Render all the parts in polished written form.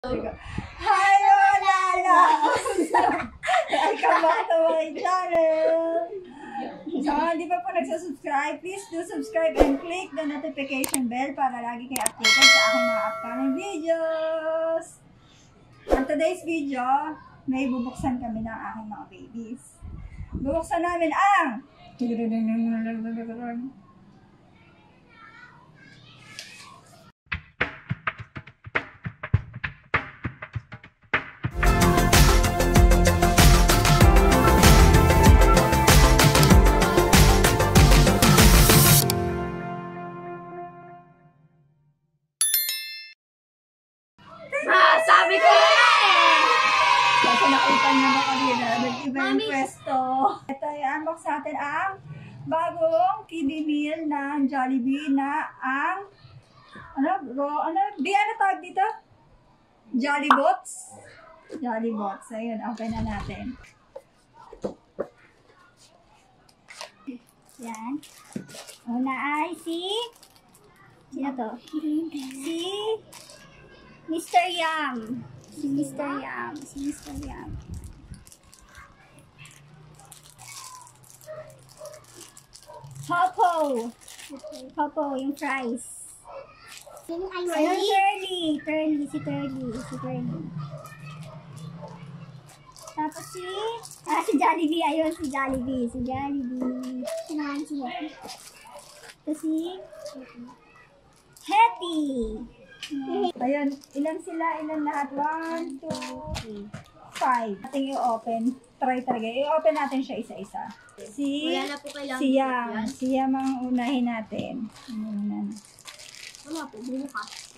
Hi, Lala! Welcome back to my channel! So, hindi pa po nagsasubscribe, please do subscribe and click the notification bell para lagi kayo updated sa aking mga upcoming videos. On today's video, may bubuksan kami ng aking mga babies. Bubuksan namin ang sabi ko kasi nakita nyo na kanina, nag-iba yung pwesto. Ito, i-unbox natin ang bagong kiddie meal ng Jollibee na ang ano tawag dito? Jollibots. Jollibots. Ayun, open na natin. Yan. Una ay sino to? Si Mr. Yum. Si Mr. Yum. Si Mr. Yum. Popo. Popo, yung fries. Ayun, Turley. Si Turley. Tapos si Jollibee. Ayun, si Jollibee. Tapos si Hetty. Ayun, ilan sila? Ilan lahat? 1, 2, 5. Ating i-open. Try talaga. I-open natin siya isa-isa. Si Yam ang unahin natin. Wala po, bukas.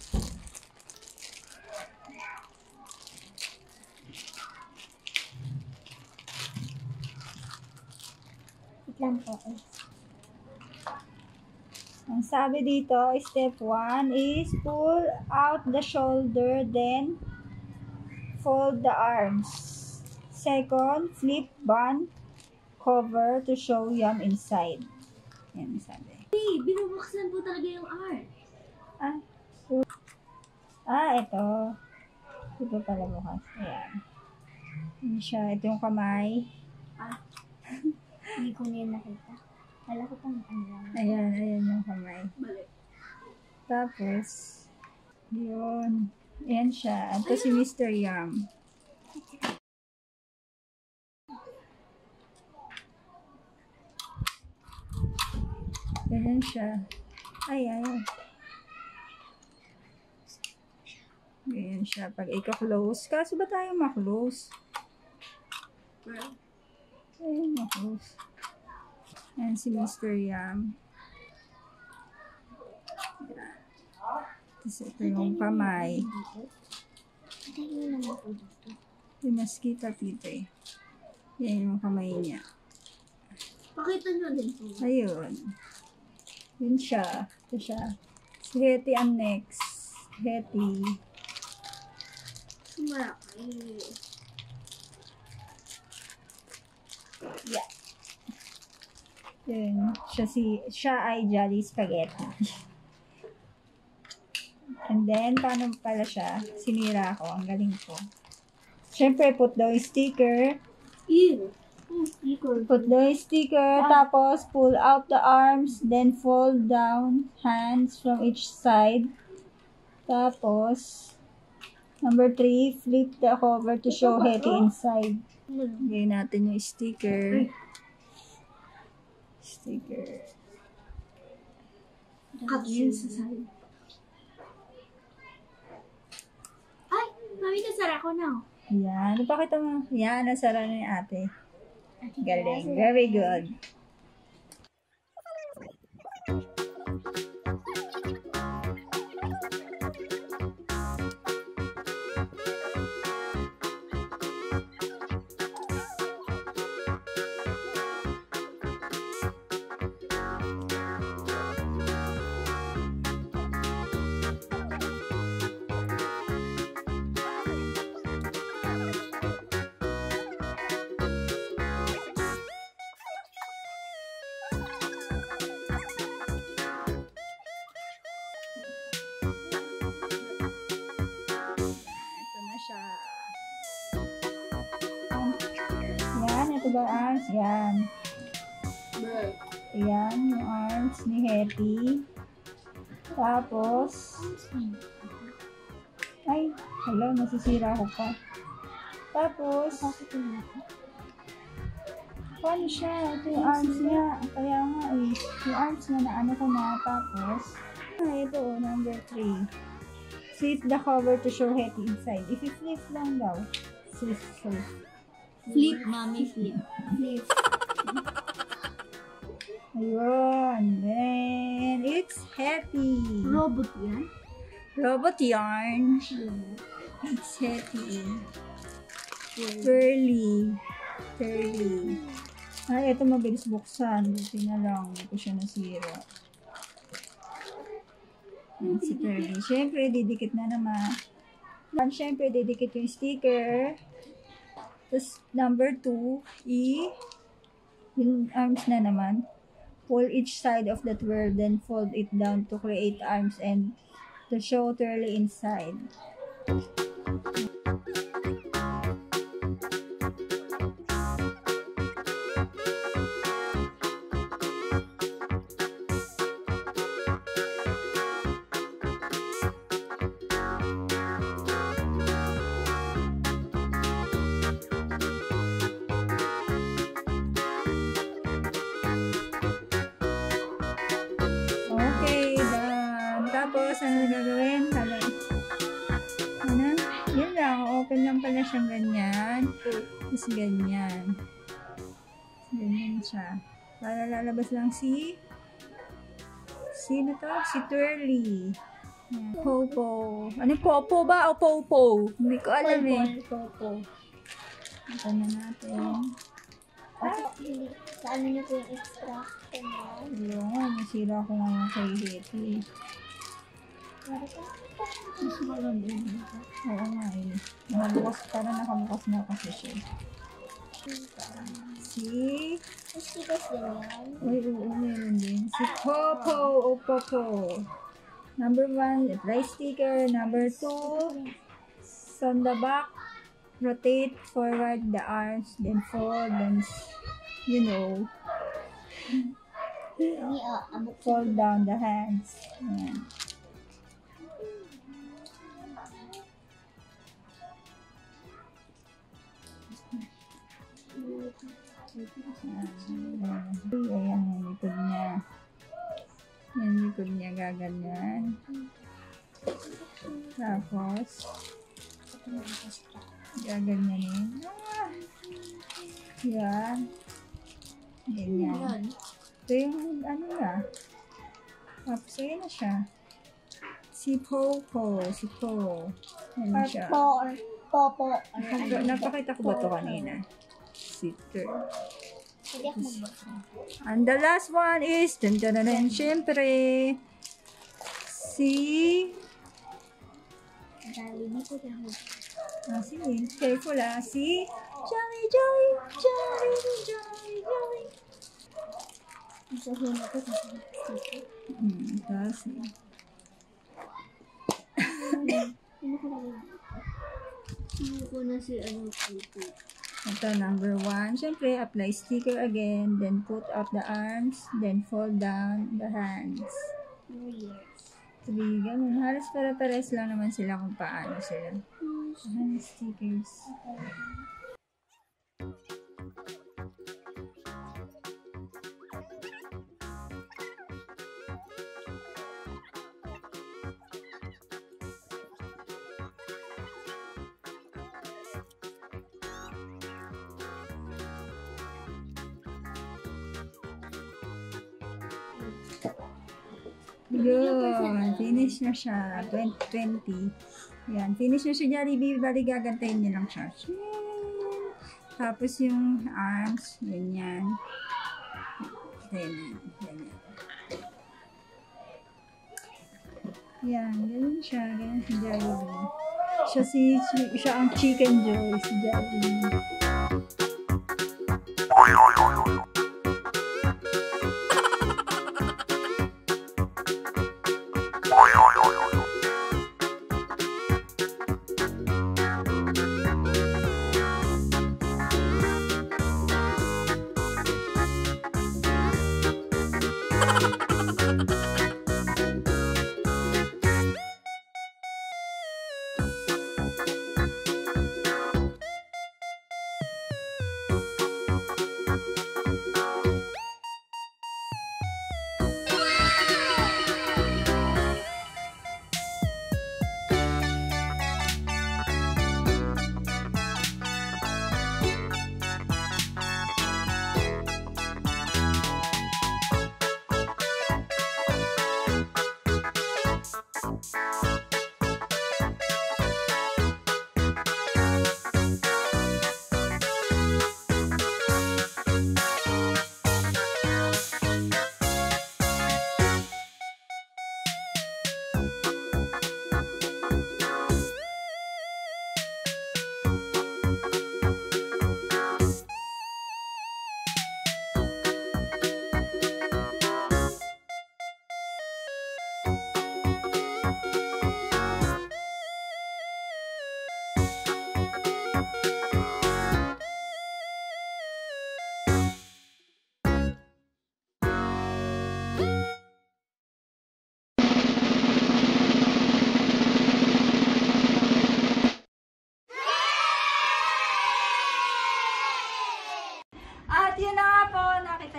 Lang po. Ang sabi dito, step 1 is pull out the shoulder, then fold the arms. Second, flip bun cover to show yum inside. Yan sabi. Hey, binubuksan po talaga yung art. Ito. Ito pala bukas. Ayan. Yan siya. Ito yung kamay. Hindi ko na yun nakita. Wala ko pang Ayan yung kamay. Balik. Tapos, yun. Ayan siya. Ito si Mr. Yum. Ayan siya. Ayan siya. Pag ika-close. Kaso ba tayo ma-close? Ayan, ma-close. Ayan si Mr. Yum. Ayan. Tapos ito yung kamay. Hindi mas kita dito eh. Yan yung kamay niya. Pakita nyo din po. Ayun. Yun siya. Ito siya. Si Hetty ang next. Hetty. Malaki. Yeah. Yun. Siya ay Jolly Spaghetti. And then, paano pala siya? Sinira ko. Ang galing ko. Siyempre, put daw yung sticker. Ew. Put daw yung sticker. Tapos, pull out the arms. Then, fold down hands from each side. Tapos, number 3, flip the cover to show Hetty inside. Gawin natin yung sticker. Cut yun sa side. Ay! Mami, nasara ko na. Yan. Ipakita mo. Yan. Nasara na yung ate. Galing. Very good. ba arms? Yan. Yan, yung arms ni Happy. Tapos, ay, hello, nasisira ko pa. Tapos, paano siya? Ito yung arms niya. Kaya nga eh, yung arms niya na ano ko na. Tapos, ito, number 3. Flip the cover to show Happy inside. If you flip lang daw. Flip, mommy, flip. Flip. Ayun. Then, it's Happy. Robot yan? Robot yarn. It's Happy. Curly. Ay, ito mabilis buksan. Buti na lang. Hindi ko siya nasira. Yan, si Curly. Siyempre, didikit na naman. Siyempre, didikit yung sticker. Tapos, number 2, yung arms na naman. Pull each side of the twirl, then fold it down to create arms and to show twirly inside. Okay, done. Tapos, ano na gagawin? Ano? Yun lang. Open lang pala siyang ganyan. Tapos ganyan. Ganyan siya. Para lalabas lang si... Sino to? Si Twirly. Yan. Popo. Ano Popo ba o Popo? Hindi ko alam eh. Popo. Ito na natin. Sa ano niyo po yung extra? Ayun nga, nasira ko ngayon kay Happy. Mas maganda yun. Oo nga eh. Nakabukas, parang nakabukas na kasi siya. Si... Stickers din yan. Uy, oo, meron din. Si Popo o Popo. Number 1, apply sticker. Number 2, on the back, rotate forward the arms, then fold, then, you know, fold down the hands. Ayan. Ayan yung likod niya. Yung likod niya gaganyan. Tapos, gaganyanin. Yan. Ganyan. Ito yung ano na. Tapos, ayan na siya. Si Popo. Si Po. Ayan siya. Popo. Napakita ko ba ito kanina? Si Tur. Hindi ako magbasa. And the last one is, syempre, si... Dali, di ko lang. sige, careful si Joey. Sabihin na ko kasi sticker. Kasi. Hindi ko na si ano po. Ito, number 1. Siyempre, apply sticker again, then put up the arms, then fold down the hands. 2 years. 3, ganun. Halos para-pares lang naman sila kung paano sila. Hand stickers. Yun, finish na siya. 2020. Yan, finish na siya Jollibee. Bali, gagantayin niyo lang siya. Tapos yung arms, ganyan. Ganyan. Yan, ganyan siya. Ganyan si Jollibee. Siya ang Chicken Joy, si Jollibee.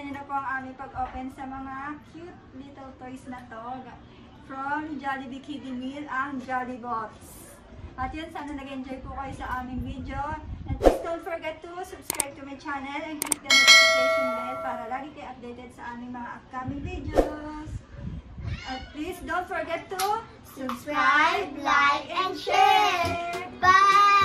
niyo na po ang aming pag-open sa mga cute little toys na to. From Jollibee Kiddie Meal, ang Jolly Bots. At yun, sana nag-enjoy po kayo sa aming video. And please don't forget to subscribe to my channel and click the notification bell para lagi kayo updated sa aming mga upcoming videos. At please don't forget to Subscribe, like, and share. Bye!